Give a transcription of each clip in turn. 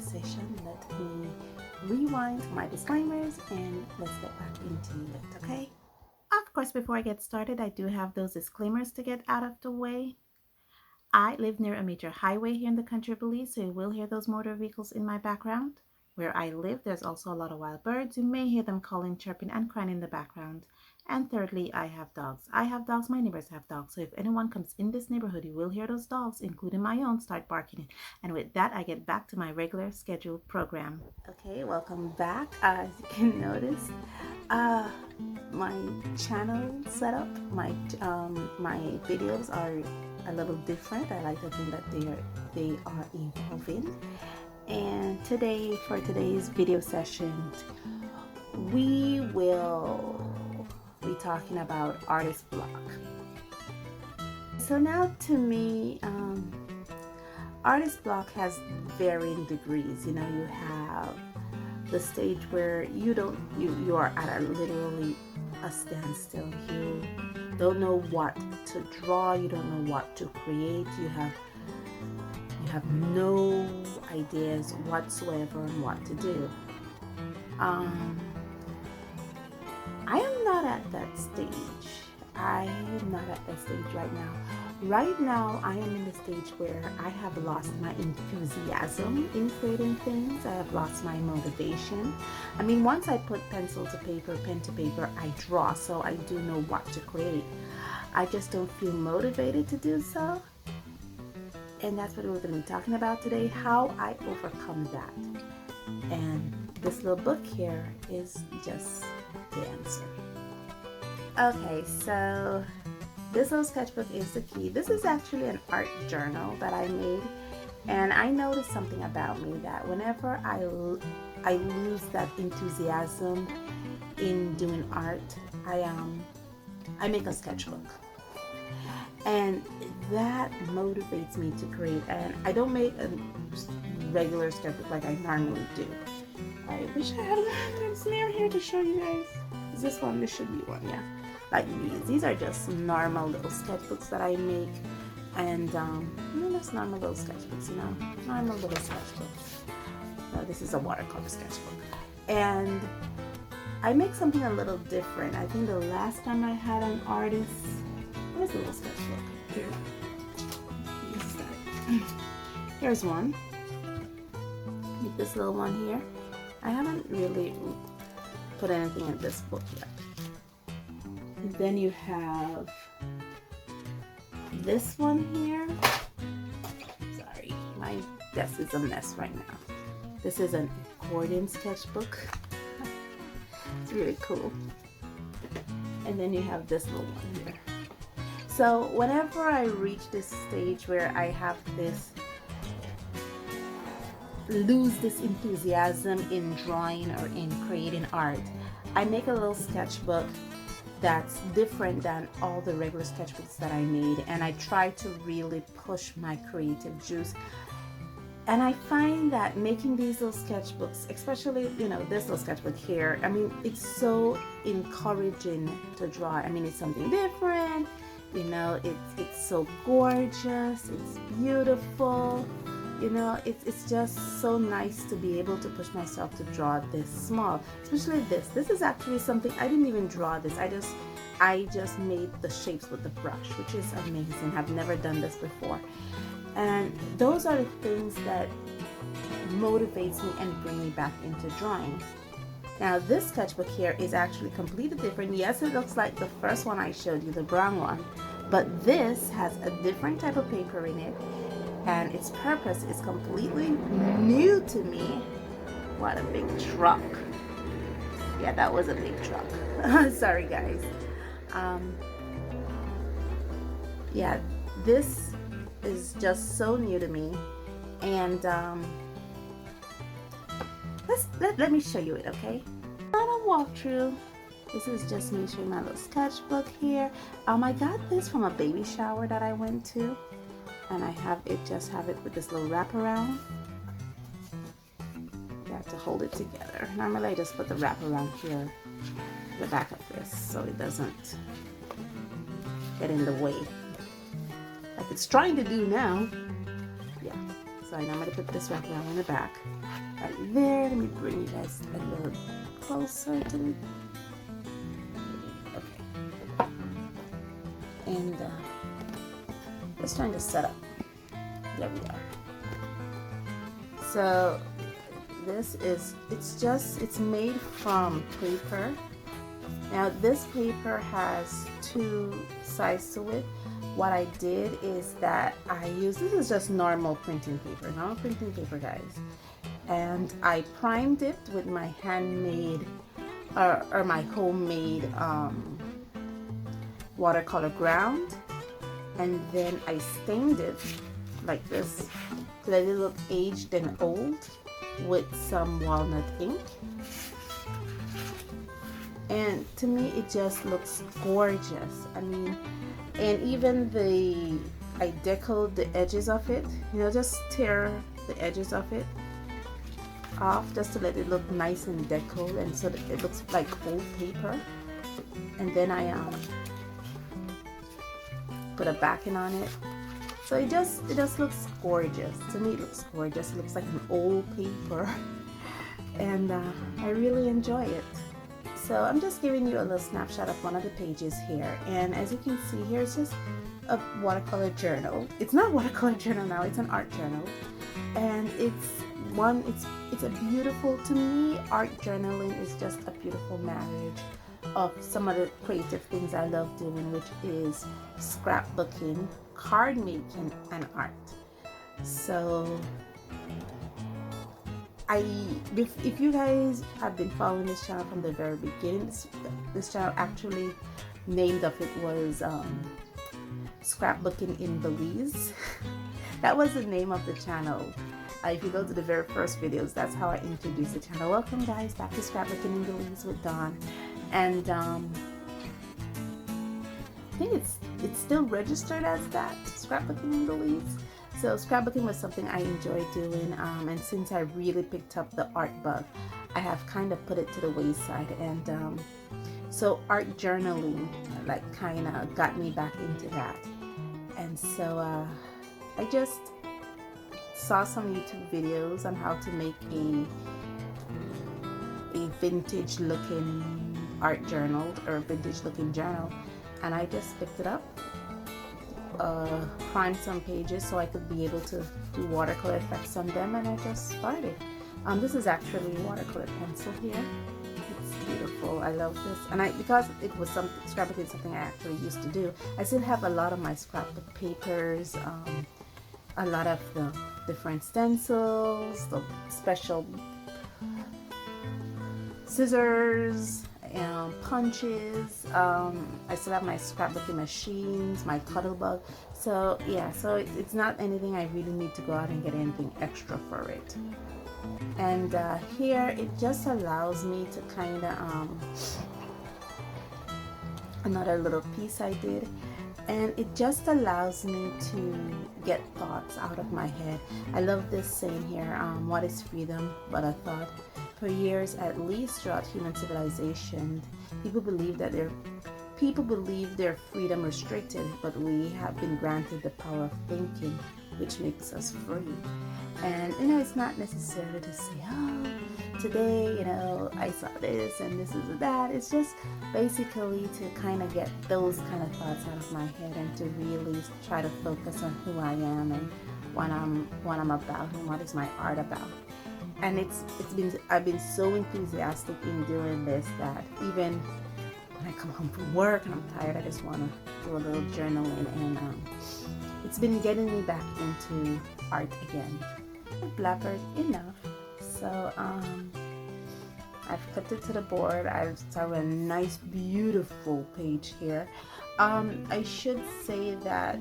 conversation, let me rewind my disclaimers and let's get back into it, okay? Of course, before I get started, I do have those disclaimers to get out of the way. I live near a major highway here in the country of Belize, so you will hear those motor vehicles in my background. Where I live, there's also a lot of wild birds. You may hear them calling, chirping, and crying in the background. And thirdly, I have dogs. I have dogs, my neighbors have dogs. So if anyone comes in this neighborhood, you will hear those dogs, including my own, start barking. And with that, I get back to my regular scheduled program. Okay, welcome back. As you can notice, my channel setup, my videos are a little different. I like to think that they are evolving. And today, for today's video session, we will be talking about artist block. So now, to me, artist block has varying degrees. You know, you have the stage where you are at literally a standstill. You don't know what to draw. You don't know what to create. You have no ideas whatsoever on what to do. I am not at that stage. I am not at that stage right now. Right now, I am in the stage where I have lost my enthusiasm in creating things. I have lost my motivation. I mean, once I put pencil to paper, pen to paper, I draw, so I do know what to create. I just don't feel motivated to do so. And that's what we're going to be talking about today, how I overcome that. And this little book here is just the answer. Okay, so this little sketchbook is the key. This is actually an art journal that I made, and I noticed something about me that whenever I lose that enthusiasm in doing art, I make a sketchbook. And that motivates me to create. And I don't make a regular sketchbook like I normally do. I wish I had a snare here to show you guys. Is this one? This should be one, yeah. Like these. These are just normal little sketchbooks that I make. And, just normal little sketchbooks, normal little sketchbooks. No, this is a watercolor sketchbook. And I make something a little different. I think the last time I had an artist, where's the little sketchbook? Here. Here's one. This little one here. I haven't really put anything in this book yet. And then you have this one here. Sorry, my desk is a mess right now. This is an accordion sketchbook. It's really cool. And then you have this little one here. So whenever I reach this stage where I have lose this enthusiasm in drawing or in creating art, I make a little sketchbook that's different than all the regular sketchbooks that I made, and I try to really push my creative juice. And I find that making these little sketchbooks, especially, this little sketchbook here, I mean, it's so encouraging to draw. I mean, it's something different. It's so gorgeous, it's beautiful, it's just so nice to be able to push myself to draw this small, especially this. This is actually something, I didn't even draw this, I just made the shapes with the brush, which is amazing. I've never done this before. And those are the things that motivates me and bring me back into drawing. Now this sketchbook here is actually completely different. Yes, it looks like the first one I showed you, the brown one, but this has a different type of paper in it, and its purpose is completely new to me. What a big truck. Yeah, that was a big truck. Sorry guys. Yeah, this is just so new to me, and let me show you it, okay? Not a walkthrough. This is just me showing my little sketchbook here. I got this from a baby shower that I went to, and I have it with this little wraparound. You have to hold it together. Normally I just put the wraparound here, the back of this, so it doesn't get in the way, like it's trying to do now. Yeah, so I normally put this wraparound in the back. right there. Let me bring you guys a little closer to the, okay. And let's try to set up. There we are. So this is, it's made from paper. Now this paper has two sides to it. What I did is that this is just normal printing paper, guys. And I primed it with my handmade or my homemade watercolor ground, and then I stained it like this so that it looked aged and old with some walnut ink. And to me it just looks gorgeous. I mean, and even I decoed the edges of it, you know, just tear the edges of it off just to let it look nice and decoed, and so that it looks like old paper. And then I put a backing on it, so it just looks gorgeous. To me it looks gorgeous. It looks like an old paper and I really enjoy it. So I'm just giving you a little snapshot of one of the pages here, and as you can see here, it's just a watercolor journal. It's not a watercolor journal now, it's an art journal. And it's a beautiful, to me, art journaling is just a beautiful marriage of some of the creative things I love doing, which is scrapbooking, card making, and art. So if you guys have been following this channel from the very beginning, this channel actually named of it was Scrapbooking in Belize. That was the name of the channel. If you go to the very first videos, that's how I introduced the channel. Welcome guys back to Scrapbooking in Belize with Dawn. And I think it's still registered as that, Scrapbooking in Belize. So scrapbooking was something I enjoy doing, and since I really picked up the art bug, I have kind of put it to the wayside. And so art journaling like kind of got me back into that. And so I just saw some YouTube videos on how to make a vintage looking art journal or vintage looking journal, and I just picked it up, primed some pages so I could be able to do watercolor effects on them, and I just started. This is actually watercolor pencil here. It's beautiful. I love this, and because it was scrapbooking is something I actually used to do, I still have a lot of my scrapbook papers, a lot of the different stencils, the special scissors, punches. I still have my scrapbooking machines, my Cuttlebug. So yeah, so it's not anything I really need to go out and get anything extra for it. And here it just allows me to kind of another little piece I did, and it just allows me to get thoughts out of my head. I love this saying here, what is freedom but a thought? For years, at least throughout human civilization, people believe their freedom restricted, but we have been granted the power of thinking, which makes us free. And you know, it's not necessarily to say, oh, today, you know, I saw this and this is that. It's just basically to kind of get those kind of thoughts out of my head and to really try to focus on who I am and what I'm about and what is my art about. And I've been so enthusiastic in doing this that even when I come home from work and I'm tired, I just want to do a little journaling, and it's been getting me back into art again. I've blabbered enough, so I've clipped it to the board. I've started a nice, beautiful page here. I should say that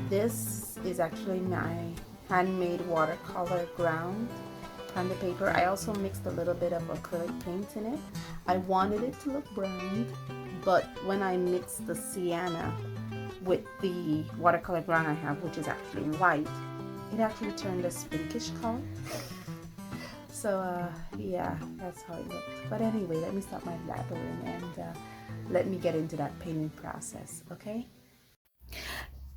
this is actually my handmade watercolor ground on the paper. I also mixed a little bit of acrylic paint in it. I wanted it to look brown, but when I mixed the sienna with the watercolor ground I have, which is actually white, it actually turned this pinkish color. So yeah, that's how it looked. But anyway, let me stop my blabbering and let me get into that painting process, okay?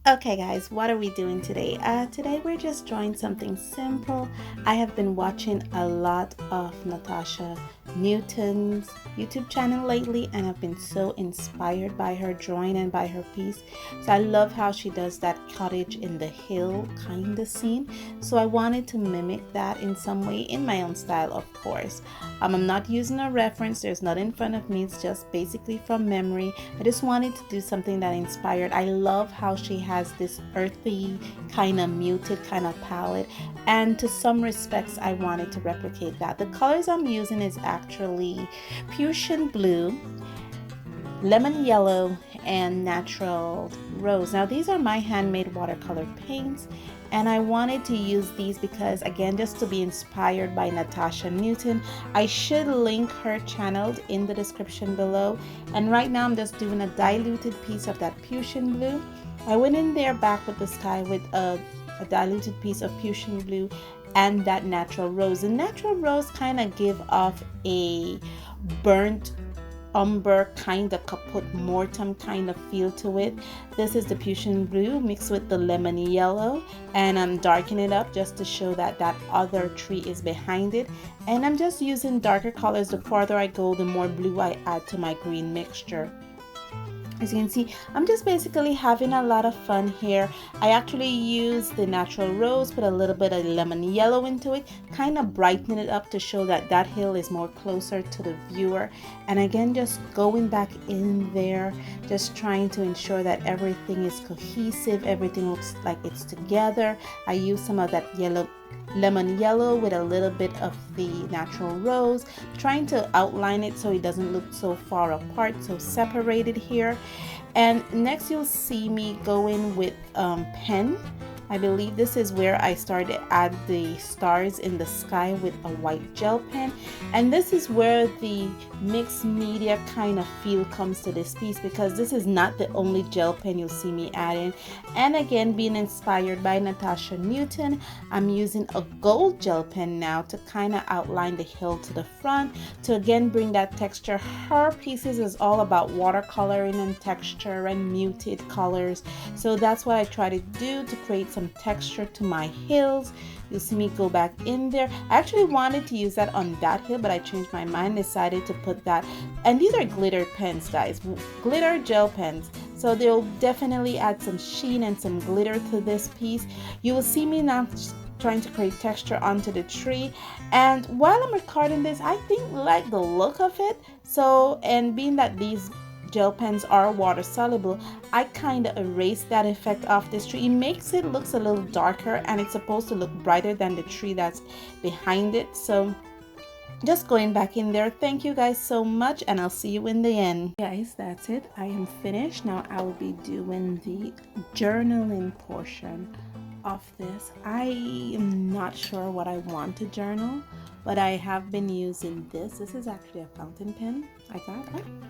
Okay guys, what are we doing today? Today we're just drawing something simple. I have been watching a lot of Natasha Newton's YouTube channel lately, and I've been so inspired by her drawing and by her piece. So I love how she does that cottage in the hill kind of scene. So I wanted to mimic that in some way in my own style, of course. I'm not using a reference, there's nothing in front of me, it's just basically from memory. I just wanted to do something that inspired. I love how she has this earthy kind of muted kind of palette, and to some respects I wanted to replicate that. The colors I'm using is actually Fuchsia blue, lemon yellow, and natural rose. Now these are my handmade watercolor paints, and I wanted to use these because, again, just to be inspired by Natasha Newton. I should link her channel in the description below, and right now I'm just doing a diluted piece of that Fuchsia blue. I went in there back with the sky with a diluted piece of Fuchsia blue and that natural rose. The natural rose kind of give off a burnt umber kind of kaput mortem kind of feel to it. This is the Fuchsia blue mixed with the lemon yellow, and I'm darkening it up just to show that that other tree is behind it. And I'm just using darker colors. The farther I go, the more blue I add to my green mixture. As you can see, I'm just basically having a lot of fun here. I actually used the natural rose, put a little bit of lemon yellow into it, kind of brighten it up to show that that hill is more closer to the viewer. And again, just going back in there, just trying to ensure that everything is cohesive, everything looks like it's together. I used some of that lemon yellow with a little bit of the natural rose, trying to outline it so it doesn't look so far apart, so separated here. And next you'll see me go in with pen. I believe this is where I started to add the stars in the sky with a white gel pen, and this is where the mixed media kind of feel comes to this piece, because this is not the only gel pen you'll see me adding. And again, being inspired by Natasha Newton, I'm using a gold gel pen now to kind of outline the hill to the front, to again bring that texture. Her pieces is all about watercoloring and texture and muted colors, so that's what I try to do to create some texture to my hills. You'll see me go back in there. I actually wanted to use that on that hill, but I changed my mind, decided to put that. And these are glitter pens, guys, glitter gel pens, so they'll definitely add some sheen and some glitter to this piece. You will see me now trying to create texture onto the tree, and while I'm recording this, I think like the look of it. So, and being that these gel pens are water soluble, I kind of erase that effect off this tree. It makes it looks a little darker, and it's supposed to look brighter than the tree that's behind it. So just going back in there. Thank you guys so much, and I'll see you in the end. Guys, that's it. I am finished. Now I will be doing the journaling portion of this. I am not sure what I want to journal, but I have been using this. This is actually a fountain pen I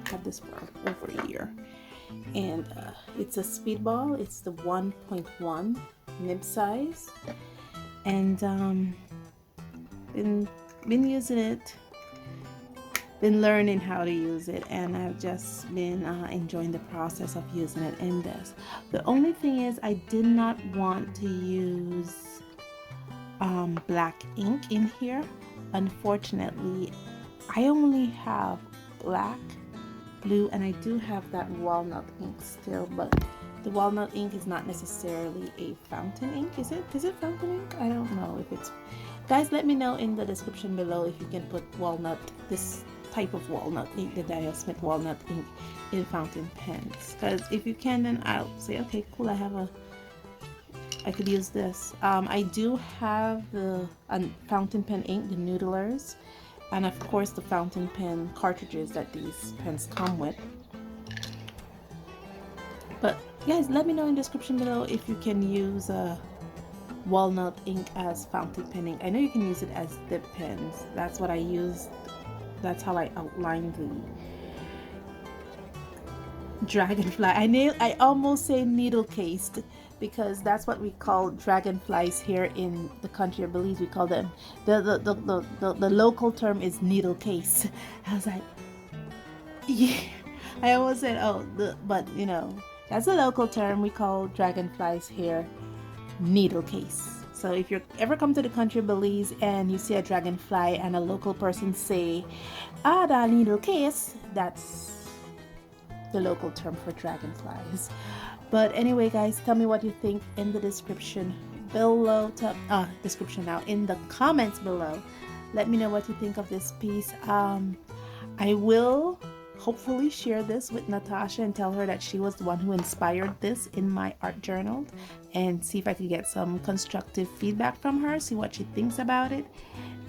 have this for over a year, and it's a speedball. It's the 1.1 nib size, and been using it, been learning how to use it, and I've just been enjoying the process of using it in this. The only thing is, I did not want to use black ink in here. Unfortunately, I only have black, blue, and I do have that walnut ink still, but the walnut ink is not necessarily a fountain ink. Is it fountain ink? I don't know if it's. Guys, let me know in the description below if you can put this type of walnut ink, the Daniel Smith walnut ink, in fountain pens. Because if you can, then I'll say, okay, cool, I could use this. I do have the fountain pen ink, the noodlers, and of course the fountain pen cartridges that these pens come with. But guys, let me know in the description below if you can use walnut ink as fountain pen ink. I know you can use it as dip pens. That's what I used. That's how I outlined the dragonfly. I almost say needle cased, because that's what we call dragonflies here in the country of Belize. We call them, the local term is needle case. I was like, yeah. I almost said, oh, but you know, That's a local term. We call dragonflies here needle case. So if you ever come to the country of Belize and you see a dragonfly and a local person say, ah, the needle case, that's the local term for dragonflies. But anyway, guys, tell me what you think in the description below. Description now in the comments below. Let me know what you think of this piece. I will hopefully share this with Natasha and tell her that she was the one who inspired this in my art journal, and see if I could get some constructive feedback from her, see what she thinks about it.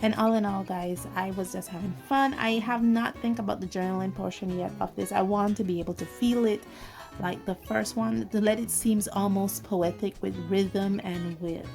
And all in all, guys, I was just having fun. I have not think about the journaling portion yet of this. I want to be able to feel it like the first one, to let it seems almost poetic with rhythm and with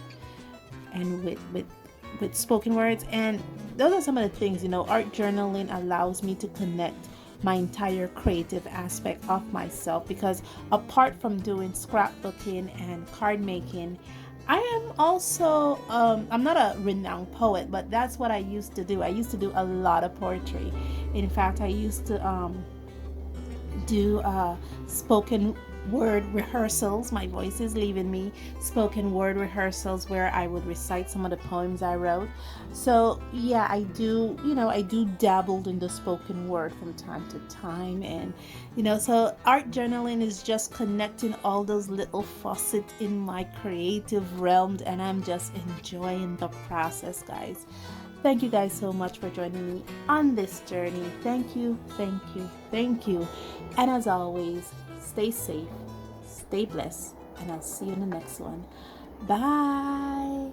spoken words. And those are some of the things, art journaling allows me to connect my entire creative aspect of myself, because apart from doing scrapbooking and card making, I am also I'm not a renowned poet, but that's what I used to do. I used to do a lot of poetry. In fact, I used to do spoken word rehearsals. My voice is leaving me. Spoken word rehearsals where I would recite some of the poems I wrote. So yeah, I do, I do dabbled in the spoken word from time to time. And so art journaling is just connecting all those little facets in my creative realm, and I'm just enjoying the process, guys. Thank you guys so much for joining me on this journey. Thank you, thank you, thank you. And as always, stay safe, stay blessed, and I'll see you in the next one. Bye.